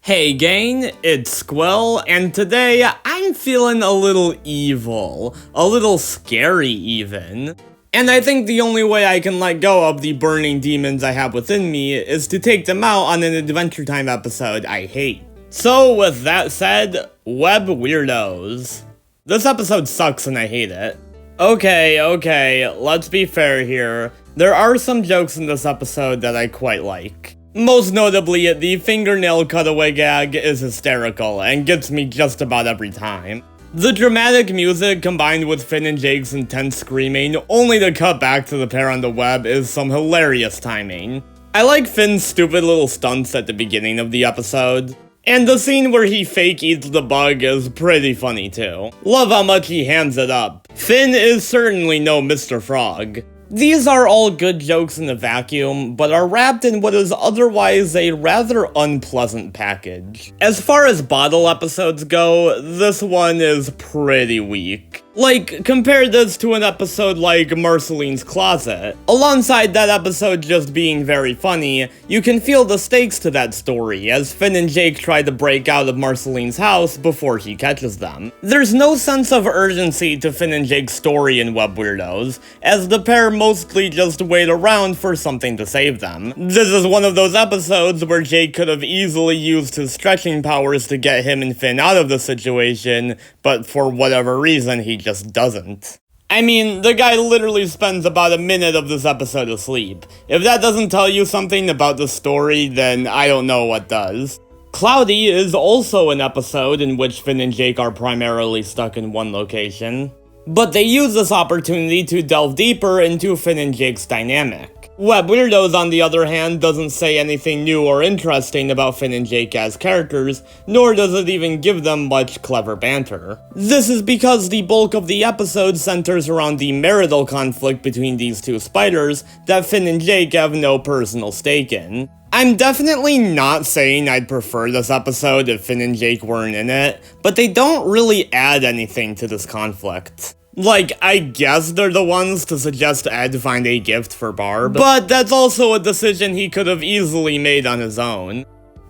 Hey gang, it's Squill, and today I'm feeling a little evil, a little scary even. And I think the only way I can let go of the burning demons I have within me is to take them out on an Adventure Time episode I hate. So with that said, Web Weirdos. This episode sucks and I hate it. Okay, let's be fair here. There are some jokes in this episode that I quite like. Most notably, the fingernail cutaway gag is hysterical and gets me just about every time. The dramatic music combined with Finn and Jake's intense screaming, only to cut back to the pair on the web, is some hilarious timing. I like Finn's stupid little stunts at the beginning of the episode. And the scene where he fake eats the bug is pretty funny too. Love how much he hands it up. Finn is certainly no Mr. Frog. These are all good jokes in a vacuum, but are wrapped in what is otherwise a rather unpleasant package. As far as bottle episodes go, this one is pretty weak. Like, compare this to an episode like Marceline's Closet. Alongside that episode just being very funny, you can feel the stakes to that story as Finn and Jake try to break out of Marceline's house before he catches them. There's no sense of urgency to Finn and Jake's story in Web Weirdos, as the pair mostly just wait around for something to save them. This is one of those episodes where Jake could have easily used his stretching powers to get him and Finn out of the situation, but for whatever reason he just doesn't. I mean, the guy literally spends about a minute of this episode asleep. If that doesn't tell you something about the story, then I don't know what does. Cloudy is also an episode in which Finn and Jake are primarily stuck in one location. But they use this opportunity to delve deeper into Finn and Jake's dynamic. Web Weirdos, on the other hand, doesn't say anything new or interesting about Finn and Jake as characters, nor does it even give them much clever banter. This is because the bulk of the episode centers around the marital conflict between these two spiders that Finn and Jake have no personal stake in. I'm definitely not saying I'd prefer this episode if Finn and Jake weren't in it, but they don't really add anything to this conflict. Like, I guess they're the ones to suggest Ed find a gift for Barb, but that's also a decision he could have easily made on his own.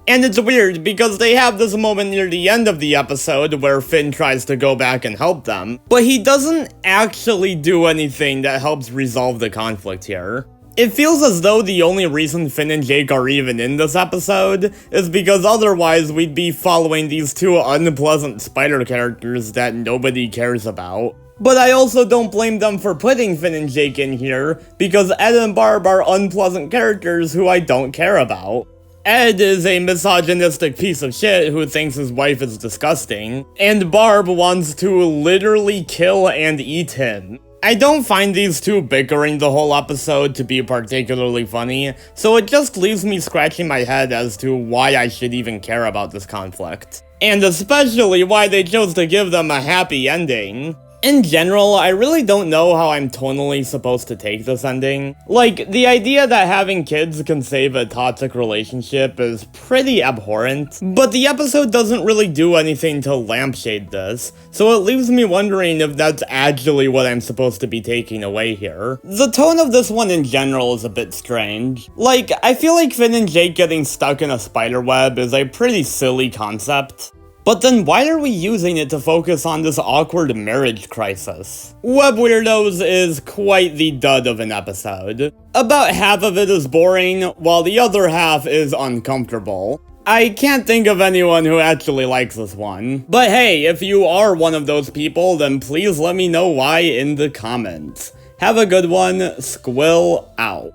And it's weird because they have this moment near the end of the episode where Finn tries to go back and help them, but he doesn't actually do anything that helps resolve the conflict here. It feels as though the only reason Finn and Jake are even in this episode is because otherwise we'd be following these two unpleasant spider characters that nobody cares about. But I also don't blame them for putting Finn and Jake in here, because Ed and Barb are unpleasant characters who I don't care about. Ed is a misogynistic piece of shit who thinks his wife is disgusting, and Barb wants to literally kill and eat him. I don't find these two bickering the whole episode to be particularly funny, so it just leaves me scratching my head as to why I should even care about this conflict. And especially why they chose to give them a happy ending. In general, I really don't know how I'm tonally supposed to take this ending. Like, the idea that having kids can save a toxic relationship is pretty abhorrent, but the episode doesn't really do anything to lampshade this, so it leaves me wondering if that's actually what I'm supposed to be taking away here. The tone of this one in general is a bit strange. Like, I feel like Finn and Jake getting stuck in a spider web is a pretty silly concept. But then why are we using it to focus on this awkward marriage crisis? Web Weirdos is quite the dud of an episode. About half of it is boring, while the other half is uncomfortable. I can't think of anyone who actually likes this one. But hey, if you are one of those people, then please let me know why in the comments. Have a good one, Squill out.